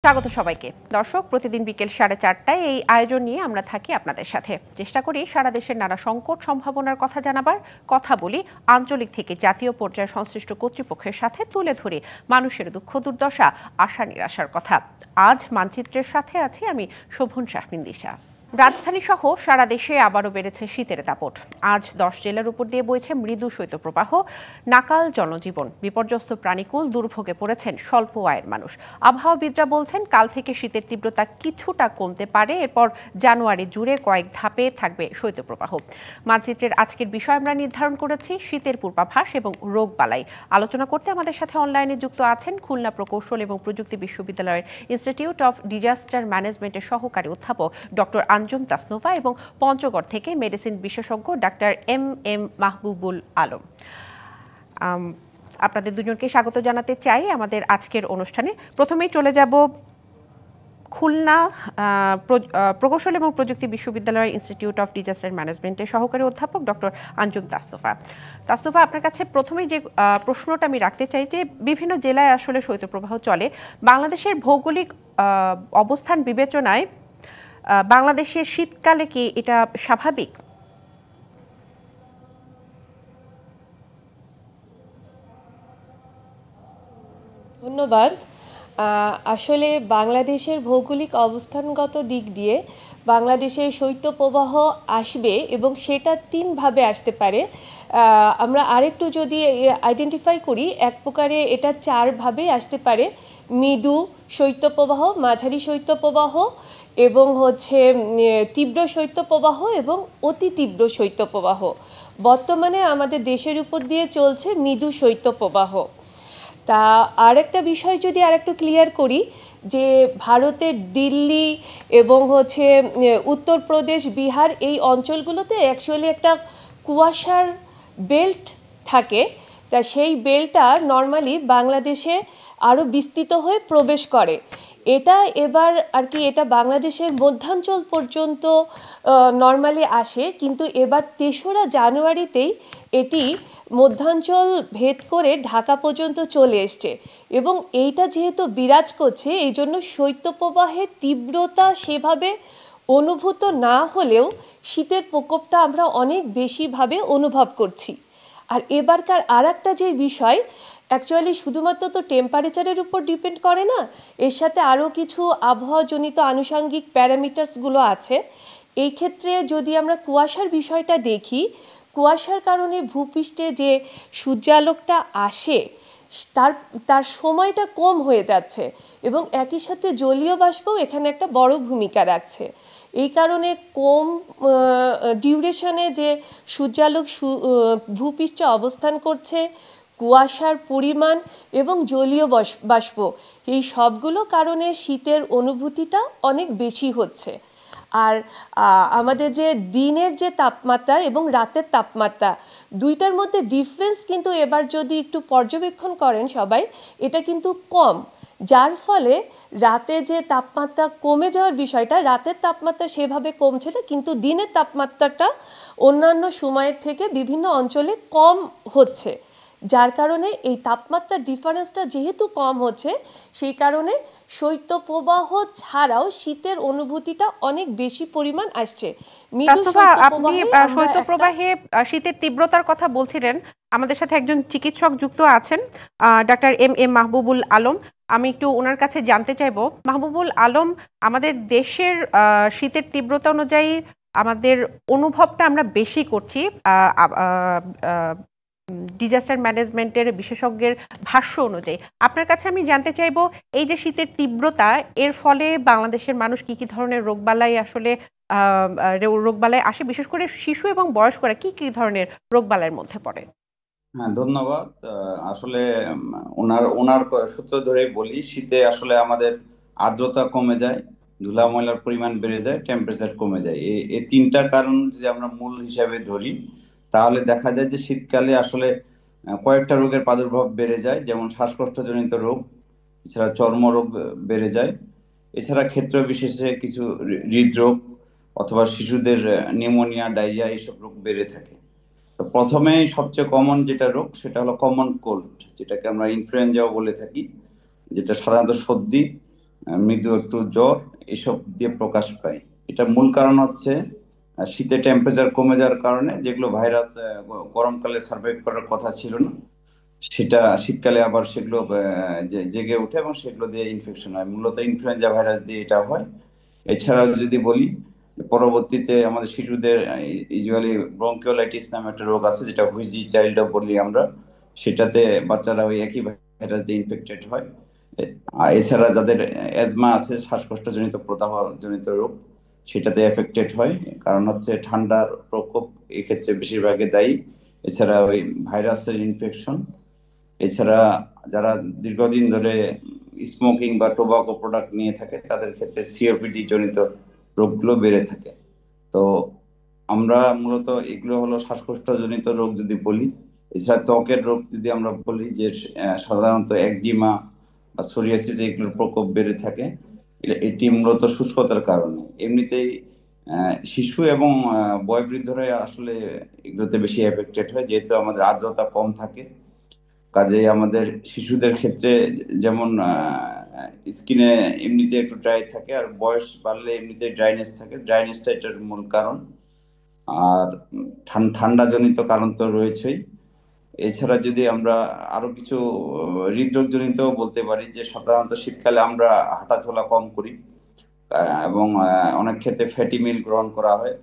স্বাগত সবাইকে। দর্শক, প্রতিদিন বিকেল 4:30টায় এই আয়োজন নিয়ে আমরা থাকি আপনাদের সাথে। চেষ্টা করি সারা দেশের নানা সংকট সম্ভাবনার কথা জানাবার, কথা বলি আঞ্চলিক থেকে জাতীয় পর্যায়ে সংশ্লিষ্ট কর্তৃপক্ষের সাথে, তুলে ধরি মানুষের দুঃখ দুর্দশা, আশা নিরাশার কথা। আজ মানচিত্রের সাথে আছি আমি, শোভন শাহমিন্দিশা। রাজধানী সহ সারা দেশে আবারও বেড়েছে শীতের দাপট। আজ 10 জেলার উপর দিয়ে বইছে মৃদু শৈত্যপ্রবাহ। নাকাল জনজীবন, বিপর্যস্ত প্রাণীকুল, দুর্ভোগে পড়েছেন স্বল্প আয়ের মানুষ। আবহাওয়াবিদরা বলছেন কাল থেকে শীতের তীব্রতা কিছুটা কমতে পারে। এরপর জানুয়ারি জুড়ে কয়েক ধাপে থাকবে শৈত্যপ্রবাহ। মানচিত্রের আজকের বিষয় আমরা নির্ধারণ করেছি শীতের পূর্বাভাস এবং রোগবালাই। আলোচনা করতে আমাদের সাথে অনলাইনে যুক্ত আছেন খুলনা প্রকৌশল এবং প্রযুক্তি বিশ্ববিদ্যালয়ের ইনস্টিটিউট অফ ডিজাস্টার ম্যানেজমেন্টের সহকারী অধ্যাপক ডক্টর আঞ্জুম তাসনুভা এবং পঞ্চগড় থেকে মেডিসিন বিশেষজ্ঞ ডাক্তার এম মাহবুবুল আলম। আপনাদের দুজনকে স্বাগত জানাতে চাই আমাদের আজকের অনুষ্ঠানে। প্রথমেই চলে যাব খুলনা প্রকৌশল এবং প্রযুক্তি বিশ্ববিদ্যালয়ের ইনস্টিটিউট অফ ডিজাস্টার ম্যানেজমেন্টের সহকারী অধ্যাপক ডক্টর আঞ্জুম তাসনুভা, আপনার কাছে প্রথমেই যে প্রশ্নটা আমি রাখতে চাই যে বিভিন্ন জেলায় আসলে শৈত্যপ্রবাহ চলে। বাংলাদেশের ভৌগোলিক অবস্থান বিবেচনায় বাংলাদেশের শীতকালে কি এটা স্বাভাবিক? ধন্যবাদ। আসলে বাংলাদেশের ভৌগোলিক অবস্থানগত দিক দিয়ে বাংলাদেশের শৈত্যপ্রবাহ আসবে এবং সেটা তিনভাবে আসতে পারে। আমরা আরেকটু যদি আইডেন্টিফাই করি, এক প্রকারে এটা চারভাবে আসতে পারে: মৃদু শৈত্যপ্রবাহ, মাঝারি শৈত্যপ্রবাহ এবং তীব্র শৈত্যপ্রবাহ এবং অতি তীব্র শৈত্যপ্রবাহ। বর্তমানে আমাদের দেশের উপর দিয়ে চলছে মৃদু শৈত্যপ্রবাহ। তা আরেকটা বিষয় যদি আরেকটু ক্লিয়ার করি, যে ভারতের দিল্লি এবং উত্তরপ্রদেশ, বিহার, এই অঞ্চলগুলোতে অ্যাকচুয়ালি একটা কুয়াশার বেল্ট থাকে। তা সেই বেল্টটা নর্মালি বাংলাদেশে আরও বিস্তৃত হয়ে প্রবেশ করে। এটা এবার আর কি এটা বাংলাদেশের মধ্যাঞ্চল পর্যন্ত নর্মালি আসে, কিন্তু এবার 3রা জানুয়ারিতেই এটি মধ্যাঞ্চল ভেদ করে ঢাকা পর্যন্ত চলে এসছে এবং এইটা যেহেতু বিরাজ করছে, এই জন্য শৈত্যপ্রবাহের তীব্রতা সেভাবে অনুভূত না হলেও শীতের প্রকোপটা আমরা অনেক বেশিভাবে অনুভব করছি। আর এবারকার আর একটা যে বিষয়, অ্যাকচুয়ালি শুধুমাত্র তো টেম্পারেচারের উপর ডিপেন্ড করে না, এর সাথে আরও কিছু আবহাওয়াজনিত আনুষঙ্গিক প্যারামিটার্সগুলো আছে। এই ক্ষেত্রে যদি আমরা কুয়াশার বিষয়টা দেখি, কুয়াশার কারণে ভূপৃষ্ঠে যে সূর্যালোকটা আসে তার সময়টা কম হয়ে যাচ্ছে এবং একই সাথে জলীয় বাষ্পও এখানে একটা বড় ভূমিকা রাখছে। এই কারণে কম ডিউরেশনে যে সূর্যালোক ভূপৃষ্ঠে অবস্থান করছে, কুয়াশার পরিমাণ এবং জলীয় বাষ্প, এই সবগুলো কারণে শীতের অনুভূতিটা অনেক বেশি হচ্ছে। আর আমাদের যে দিনের যে তাপমাত্রা এবং রাতের তাপমাত্রা, দুইটার মধ্যে ডিফারেন্স কিন্তু এবার যদি একটু পর্যবেক্ষণ করেন সবাই, এটা কিন্তু কম। যার ফলে রাতে যে তাপমাত্রা কমে যাওয়ার বিষয়টা, রাতের তাপমাত্রা সেভাবে কমছে না, কিন্তু দিনের তাপমাত্রাটা অন্যান্য সময়ের থেকে বিভিন্ন অঞ্চলে কম হচ্ছে। যার কারণে এই তাপমাত্রার ডিফারেন্সটা যেহেতু কম হচ্ছে, সেই কারণে শৈত্যপ্রবাহ ছাড়াও শীতের অনুভূতিটা অনেক বেশি পরিমাণ আসছে। আপনি শৈত্যপ্রবাহে শীতের তীব্রতার কথা বলছিলেন, আমাদের সাথে একজন চিকিৎসক যুক্ত আছেন, ডাক্তার এম মাহবুবুল আলম। আমি একটু ওনার কাছে জানতে চাইবো, মাহবুবুল আলম, আমাদের দেশের শীতের তীব্রতা অনুযায়ী আমাদের অনুভবটা আমরা বেশি করছি। ডিজাস্টার ম্যানেজমেন্টের বিশেষজ্ঞের ভাষ্য অনুযায়ী আপনার কাছে আমি জানতে চাইবো, এই যে শীতের তীব্রতা, এর ফলে বাংলাদেশের মানুষ কি কি ধরনের রোগবালাই আসে, বিশেষ করে শিশু এবং বয়স্করা কি কি ধরনের রোগবালাইয়ের মধ্যে পড়ে? হ্যাঁ, ধন্যবাদ। আসলে ওনার সূত্র ধরে বলি, শীতে আসলে আমাদের আর্দ্রতা কমে যায়, ধুলা ময়লার পরিমাণ বেড়ে যায়, টেম্পারেচার কমে যায়। এই 3টা কারণ যদি আমরা মূল হিসাবে ধরি, তাহলে দেখা যায় যে শীতকালে আসলে কয়েকটা রোগের প্রাদুর্ভাব বেড়ে যায়, যেমন শ্বাসকষ্টজনিত রোগ, এছাড়া চর্মরোগ বেড়ে যায়, এছাড়া ক্ষেত্র বিশেষে কিছু হৃদরোগ অথবা শিশুদের নিউমোনিয়া, ডায়রিয়া, এইসব রোগ বেড়ে থাকে। তো প্রথমেই সবচেয়ে কমন যেটা রোগ, সেটা হলো কমন কোল্ড, যেটাকে আমরা ইনফ্লুয়েঞ্জাও বলে থাকি, যেটা সাধারণত সর্দি মৃদু একটু জ্বর এসব দিয়ে প্রকাশ পায়। এটা মূল কারণ হচ্ছে শীতে টেম্পারেচার কমে যাওয়ার কারণে যেগুলো ভাইরাস গরমকালে সার্ভাইভ করার কথা ছিল না, সেটা শীতকালে আবার সেগুলো জেগে ওঠে এবং সেগুলো দিয়ে ইনফেকশন হয়। মূলত ইনফ্লুয়েঞ্জা ভাইরাস দিয়ে এটা হয়। এছাড়াও যদি বলি, পরবর্তীতে আমাদের শিশুদের ইউজুয়ালি ব্রঙ্কিওলাইটিস নামে একটা রোগ আছে, যেটা হুইজি চাইল্ড বলি আমরা, সেটাতে বাচ্চারা ওই একই ভাইরাস দিয়ে ইনফেক্টেড হয়। আর এছাড়া যাদের অ্যাজমা আছে, শ্বাসকষ্টজনিত প্রদাহ জনিত রোগ, সেটাতে এফেক্টেড হয়। কারণ হচ্ছে ঠান্ডার প্রকোপ এক্ষেত্রে বেশিরভাগই দায়ী। এছাড়া ওই ভাইরাসের ইনফেকশন, এছাড়া যারা দীর্ঘদিন ধরে স্মোকিং বা টোবাকো প্রোডাক্ট নিয়ে থাকে তাদের ক্ষেত্রে সিওপিডি জনিত রোগগুলো বেড়ে থাকে। তো আমরা মূলত এগুলো হলো শ্বাসকষ্টজনিত রোগ যদি বলি। এছাড়া ত্বকের রোগ যদি আমরা বলি, যে সাধারণত একজিমা বা সোরিয়াসিস এগুলোর প্রকোপ বেড়ে থাকে। এটি মূলত শুষ্কতার কারণে। এমনিতেই শিশু এবং বয়োবৃদ্ধরা আসলে এগুলোতে বেশি এফেক্টেড হয়, যেহেতু আমাদের আর্দ্রতা কম থাকে। কাজেই আমাদের শিশুদের ক্ষেত্রে যেমন স্কিনে এমনিতে একটু ড্রাই থাকে, আর বয়স বাড়লে এমনিতে ড্রাইনেস থাকে। ড্রাইনেসটা এটার মূল কারণ। আর ঠান্ডা জনিত কারণ তো রয়েছেই। এছাড়া যদি আমরা আরো কিছু হৃদরোগ জনিত বলতে পারি, যে সাধারণত শীতকালে আমরা হাঁটাচলা কম করি এবং অনেক ক্ষেত্রে ফ্যাটি মিল গ্রহণ করা হয়।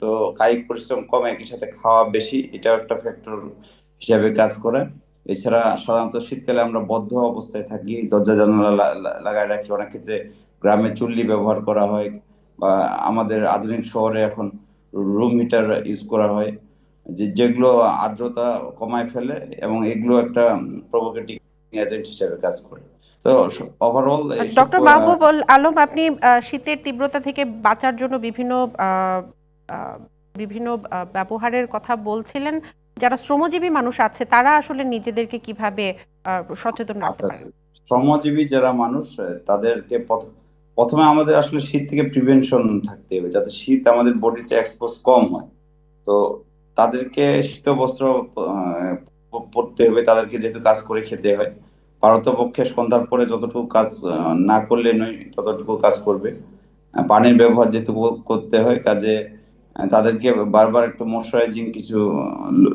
তো কায়িক পরিশ্রম কম, একই সাথে খাওয়া বেশি, এটাও একটা ফ্যাক্টর হিসাবে কাজ করে। এছাড়া সাধারণত শীতকালে আমরা বদ্ধ অবস্থায় থাকি, দরজা জানালা লাগায় রাখি। অনেক ক্ষেত্রে গ্রামে চুল্লি ব্যবহার করা হয়, বা আমাদের আধুনিক শহরে এখন রুম হিটার ইউজ করা হয়, যেগুলো আর্দ্রতা কমায় ফেলে এবং এগুলো একটা প্রভোকেটিং এজেন্ট হিসেবে কাজ করে। তো ওভারঅল এইসব ডক্টর মাহবুবুল আলম, আপনি শীতের তীব্রতা থেকে বাঁচার জন্য বিভিন্ন আহ, বিভিন্ন ব্যবহারের কথা বলছিলেন। যারা শ্রমজীবী মানুষ আছে তারা আসলে নিজেদেরকে কিভাবে সচেতন রাখতে আচ্ছা পারে? আচ্ছা, শ্রমজীবী যারা মানুষ তাদেরকে প্রথমে আমাদের আসলে শীত থেকে প্রিভেনশন থাকতে হবে, যাতে শীত আমাদের বডিতে এক্সপোজ কম হয়। তো তাদেরকে শীত বস্ত্র পরতে হবে, তাদেরকে যেহেতু কাজ করে খেতে হয়। পারতপক্ষে সন্ধ্যার পরে যতটুকু কাজ না করলে নয়, ততটুকু কাজ করবে। পানির ব্যবহার যেটুকু করতে হয় কাজে, তাদেরকে বারবার একটু ময়শ্চারাইজিং কিছু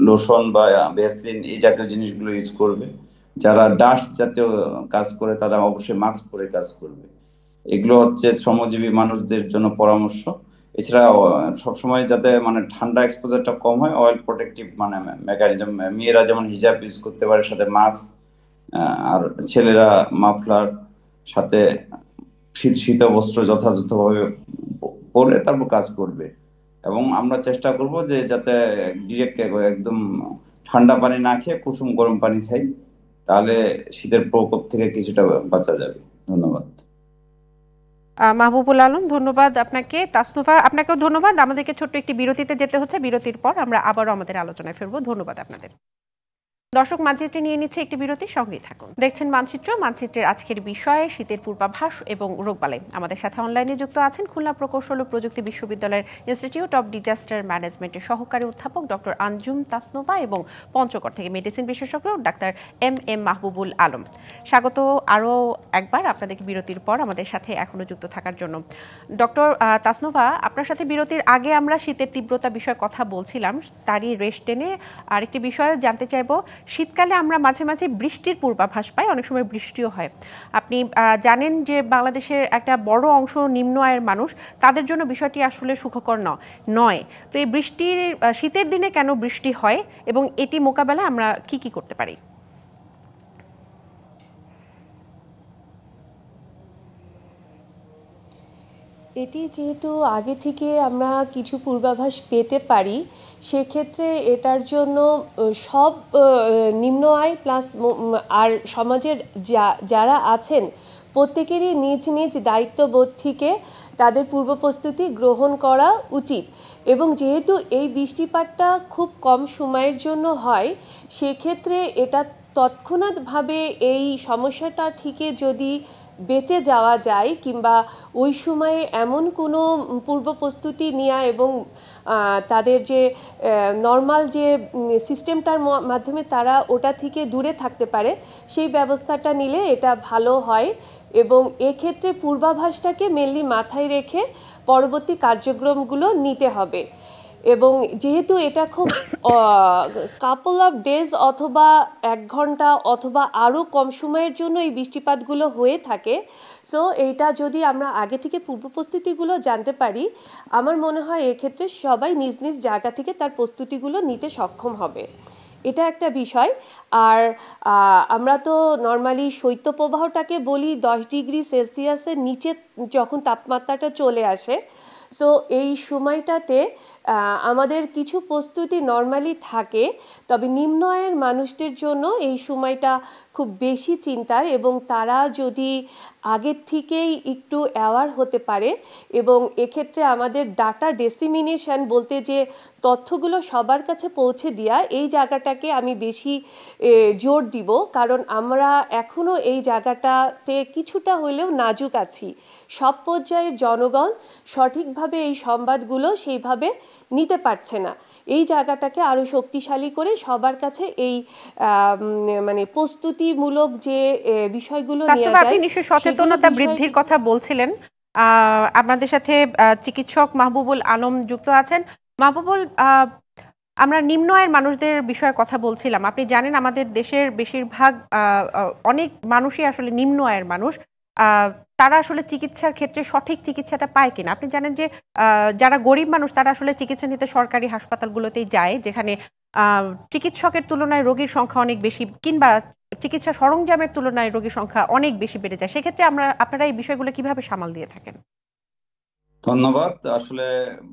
লোশন বা ভ্যাসলিন এই জাতীয় জিনিসগুলো ইউজ করবে। যারা ডাস্ট জাতীয় কাজ করে তারা অবশ্যই মাস্ক পরে কাজ করবে। এগুলো হচ্ছে শ্রমজীবী মানুষদের জন্য পরামর্শ। এছাড়া সবসময় যাতে মানে ঠান্ডা এক্সপোজারটা কম হয়, অয়েল প্রোটেক্টিভ মানে মেকানিজম, মেয়েরা যেমন হিজাব ইউজ করতে পারে, সাথে মাস্ক, আর ছেলেরা মাফলার, সাথে শীত বস্ত্র যথাযথভাবে পরে তারপর কাজ করবে। এবং আমরা চেষ্টা করব যে যাতে ডিরেক্ট একদম ঠান্ডা পানি না খেয়ে কুসুম গরম পানি খাই, তাহলে শীতের প্রকোপ থেকে কিছুটা বাঁচা যাবে। ধন্যবাদ। মাহবুবুল আলম, ধন্যবাদ আপনাকে। তাসনুফা, আপনাকেও ধন্যবাদ। আমাদেরকে ছোট্ট একটি বিরতিতে যেতে হচ্ছে। বিরতির পর আমরা আবারও আমাদের আলোচনায় ফিরবো। ধন্যবাদ আপনাদের। দর্শক, মানচিত্রে নিয়ে নিচ্ছে একটি বিরতি, সঙ্গেই থাকুন। দেখছেন মানচিত্র। মানচিত্রের আজকের বিষয় শীতের পূর্বাভাস এবং রোগবালাই। আমাদের সাথে অনলাইনে যুক্ত আছেন খুলনা প্রকৌশল ও প্রযুক্তি বিশ্ববিদ্যালয়ের ইনস্টিটিউট অব ডিজাস্টার ম্যানেজমেন্টের সহকারী অধ্যাপক ডক্টর আঞ্জুম তাসনুফা এবং পঞ্চগড় থেকে মেডিসিন বিশেষজ্ঞ ডাক্তার এম মাহবুবুল আলম। স্বাগত আরও একবার আপনাদেরকে বিরতির পর আমাদের সাথে এখনো যুক্ত থাকার জন্য। ডক্টর তাসনুফা, আপনার সাথে বিরতির আগে আমরা শীতের তীব্রতা বিষয়ে কথা বলছিলাম। তারই রেশ টেনে আরেকটি বিষয় জানতে চাইব। শীতকালে আমরা মাঝে মাঝে বৃষ্টির পূর্বাভাস পাই, অনেক সময় বৃষ্টিও হয়। আপনি জানেন যে বাংলাদেশের একটা বড় অংশ নিম্ন আয়ের মানুষ, তাদের জন্য বিষয়টি আসলে সুখকর নয়। তো এই শীতের দিনে কেন বৃষ্টি হয় এবং এটি মোকাবেলায় আমরা কি কি করতে পারি? এটি যেহেতু আগে থেকে আমরা কিছু পূর্বাভাস পেতে পারি, সেক্ষেত্রে এটার জন্য সব নিম্ন আয় প্লাস আর সমাজের যারা আছেন প্রত্যেকেরই নিজ নিজ দায়িত্ববোধ থেকে তাদের পূর্ব প্রস্তুতি গ্রহণ করা উচিত। এবং যেহেতু এই বৃষ্টিপাতটা খুব কম সময়ের জন্য হয়, সেক্ষেত্রে এটা তৎক্ষণাৎভাবে এই সমস্যাটা থেকে যদি বেঁচে যাওয়া যায়, কিংবা ওই সময়ে এমন কোনো পূর্ব প্রস্তুতি নেওয়া এবং তাদের যে নর্মাল যে সিস্টেমটার মাধ্যমে তারা ওটা থেকে দূরে থাকতে পারে, সেই ব্যবস্থাটা নিলে এটা ভালো হয়। এবং এক্ষেত্রে পূর্বাভাসটাকে মেনলি মাথায় রেখে পরবর্তী কার্যক্রমগুলো নিতে হবে। এবং যেহেতু এটা খুব কাপল অফ ডেজ অথবা 1 ঘন্টা অথবা আরও কম সময়ের জন্য এই বৃষ্টিপাতগুলো হয়ে থাকে, সো এইটা যদি আমরা আগে থেকে পূর্ব প্রস্তুতিগুলো জানতে পারি, আমার মনে হয় এক্ষেত্রে সবাই নিজ নিজ জায়গা থেকে তার প্রস্তুতিগুলো নিতে সক্ষম হবে। এটা একটা বিষয়। আর আমরা তো নর্মালি শৈত্যপ্রবাহটাকে বলি 10 ডিগ্রি সেলসিয়াসের নিচে যখন তাপমাত্রাটা চলে আসে। সো এই সময়টাতে আমাদের কিছু প্রস্তুতি নর্মালি থাকে, তবে নিম্ন আয়ের মানুষদের জন্য এই সময়টা খুব বেশি চিন্তার, এবং তারা যদি আগের থেকেই একটু অ্যাওয়ার হতে পারে এবং এক্ষেত্রে আমাদের ডাটা ডিসেমিনেশন বলতে যে তথ্যগুলো সবার কাছে পৌঁছে দেওয়া, এই জায়গাটাকে আমি বেশি জোর দিব, কারণ আমরা এখনও এই জায়গাটাতে কিছুটা হলেও নাজুক আছি। সব পর্যায়ের জনগণ সঠিকভাবে এই সংবাদগুলো সেইভাবে নিতে পারছে না। এই জায়গাটাকে আরও শক্তিশালী করে সবার কাছে এই মানে প্রস্তুতিমূলক যে বিষয়গুলো নিয়ে যায়, আপনি নিশ্চয়ই সচেতনতা বৃদ্ধির কথা বলছিলেন। আপনাদের সাথে চিকিৎসক মাহবুবুল আলম যুক্ত আছেন। মাহবুবুল, আমরা নিম্ন আয়ের মানুষদের বিষয়ে কথা বলছিলাম। আপনি জানেন আমাদের দেশের বেশিরভাগ অনেক মানুষই আসলে নিম্ন আয়ের মানুষ। তারা আসলে চিকিৎসার ক্ষেত্রে সঠিক চিকিৎসাটা পায় কিনা? আপনি জানেন যে যারা গরিব মানুষ তারা আসলে চিকিৎসা নিতে সরকারি হাসপাতালগুলোতেই যায়, যেখানে চিকিৎসকের তুলনায় রোগীর সংখ্যা অনেক বেশি, কিংবা চিকিৎসা সরঞ্জামের তুলনায় রোগীর সংখ্যা অনেক বেশি বেড়ে যায়। সেক্ষেত্রে আপনারা এই বিষয়গুলো কিভাবে সামাল দিয়ে থাকেন? ধন্যবাদ। আসলে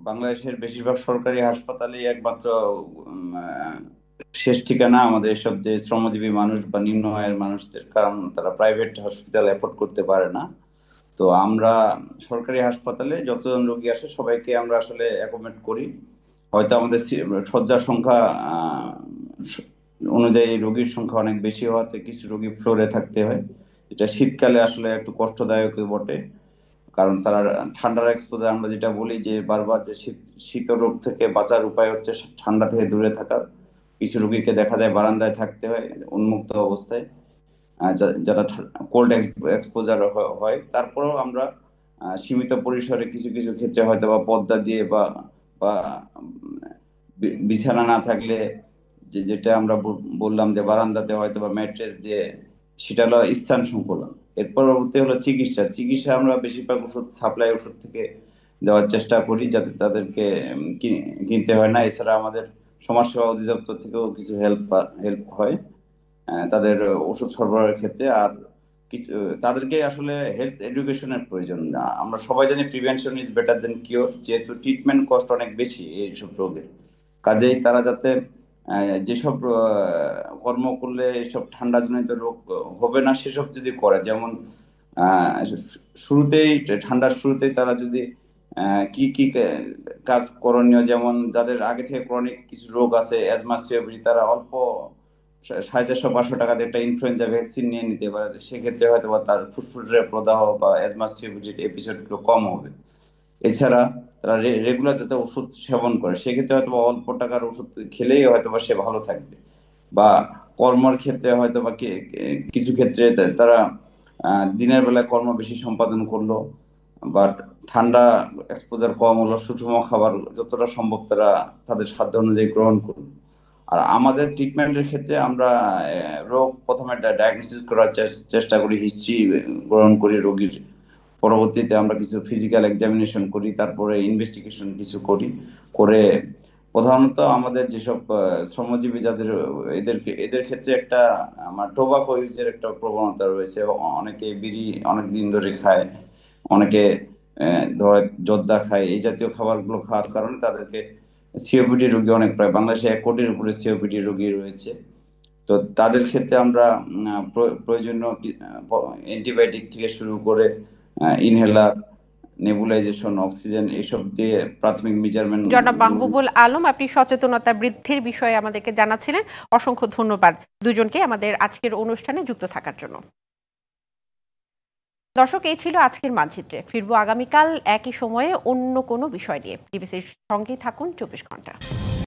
বাংলাদেশের বেশিরভাগ সরকারি হাসপাতালই একমাত্র শেষ ঠিকানা আমাদের এসব যে শ্রমজীবী মানুষ বা নিম্ন আয়ের মানুষদের, কারণ তারা প্রাইভেট হসপিটাল অ্যাফোর্ড করতে পারে না। তো আমরা সরকারি হাসপাতালে যতজন রোগী আসে সবাইকে আমরা আসলে অ্যাকোমোডেট করি। হয়তো আমাদের শয্যার সংখ্যা অনুযায়ী রোগীর সংখ্যা অনেক বেশি হওয়াতে কিছু রোগী ফ্লোরে থাকতে হয়। এটা শীতকালে আসলে একটু কষ্টদায়ক বটে, কারণ তারা ঠান্ডার এক্সপোজার, আমরা যেটা বলি যে বারবার যে শীত রোগ থেকে বাঁচার উপায় হচ্ছে ঠান্ডা থেকে দূরে থাকা। কিছু রোগীকে দেখা যায় বারান্দায় থাকতে হয় উন্মুক্ত অবস্থায়, যারা কোল্ড এক্সপোজার হয়। তারপরেও আমরা সীমিত পরিসরে কিছু কিছু ক্ষেত্রে হয়তো বা পর্দা দিয়ে বা বা বিছানা না থাকলে যেটা আমরা বললাম যে বারান্দাতে হয়তো বা ম্যাট্রেস দিয়ে, সেটা হলো স্থান সংকুলন। এর পরবর্তী হলো চিকিৎসা আমরা বেশিরভাগ ওষুধ সাপ্লাই ওষুধ থেকে দেওয়ার চেষ্টা করি, যাতে তাদেরকে কিনতে হয় না। এছাড়া আমাদের সমাজসেবা অধিদপ্তর থেকেও কিছু হেল্প হয় তাদের ওষুধ সরবরাহের ক্ষেত্রে। আর কিছু তাদেরকে আসলে হেলথ এডুকেশনের প্রয়োজন। আমরা সবাই জানি prevention is better then cure, যেহেতু ট্রিটমেন্ট কস্ট অনেক বেশি এইসব রোগের। কাজেই তারা যাতে যেসব কর্ম করলে এইসব ঠান্ডাজনিত রোগ হবে না সেসব যদি করে, যেমন শুরুতেই ঠান্ডার শুরুতেই তারা যদি কি কি কাজ করণীয়, যেমন যাদের আগে থেকে ক্রনিক কিছু রোগ আছে, অ্যাজমা, সিওপিডি, তারা অল্প 450-500 টাকা দিয়ে একটা ইনফ্লুয়েঞ্জা ভ্যাকসিন নিয়ে নিতে পারে। সেক্ষেত্রে হয়তো বা তার ফুসফুসের প্রদাহ বা অ্যাজমা, সিওপিডির এপিসোডগুলো কম হবে। এছাড়া তারা রেগুলার যাতে ওষুধ সেবন করে, সেক্ষেত্রে হয়তো অল্প টাকার ওষুধ খেলেই হয়তো বা সে ভালো থাকবে। বা কর্মের ক্ষেত্রে হয়তো বা কিছু ক্ষেত্রে তারা দিনের বেলায় কর্ম বেশি সম্পাদন করলো, বাট ঠান্ডা এক্সপোজার কম হলো, সুষম খাবার যতটা সম্ভব তারা তাদের সাধ্য অনুযায়ী গ্রহণ করলো। আর আমাদের ট্রিটমেন্টের ক্ষেত্রে আমরা রোগ প্রথমে ডায়াগনোসিস করার চেষ্টা করি, হিস্ট্রি গ্রহণ করি রোগীর। পরবর্তীতে আমরা কিছু ফিজিক্যাল এক্সামিনেশন করি, তারপরে ইনভেস্টিগেশন কিছু করে প্রধানত আমাদের যেসব শ্রমজীবী যাদের এদের ক্ষেত্রে একটা আমার টোবাকো ইউজের একটা প্রবণতা রয়েছে। অনেকে বিড়ি অনেক দিন ধরে খায়, অনেকে ধর জর্দা খায়। এই জাতীয় খাবারগুলো খাওয়ার কারণে তাদেরকে সিওপিডি রোগী অনেক, প্রায় বাংলাদেশে 1 কোটির উপরে সিওপিডি রোগী রয়েছে। তো তাদের ক্ষেত্রে আমরা প্রয়োজনীয় অ্যান্টিবায়োটিক থেকে শুরু করে ইনহেলার, নেবুলাইজেশন, অক্সিজেন এসব দিয়ে প্রাথমিক মেজারমেন্ট। জনাব মাহবুবুল আলম, আপনি সচেতনতা বৃদ্ধির বিষয়ে আমাদেরকে জানাচ্ছিলেন। অসংখ্য ধন্যবাদ দুজনকে আমাদের আজকের অনুষ্ঠানে যুক্ত থাকার জন্য। দর্শক, এই ছিল আজকের মানচিত্রে। ফিরবো আগামীকাল একই সময়ে অন্য কোনো বিষয় নিয়ে। ডিবিসির সঙ্গেই থাকুন 24 ঘন্টা।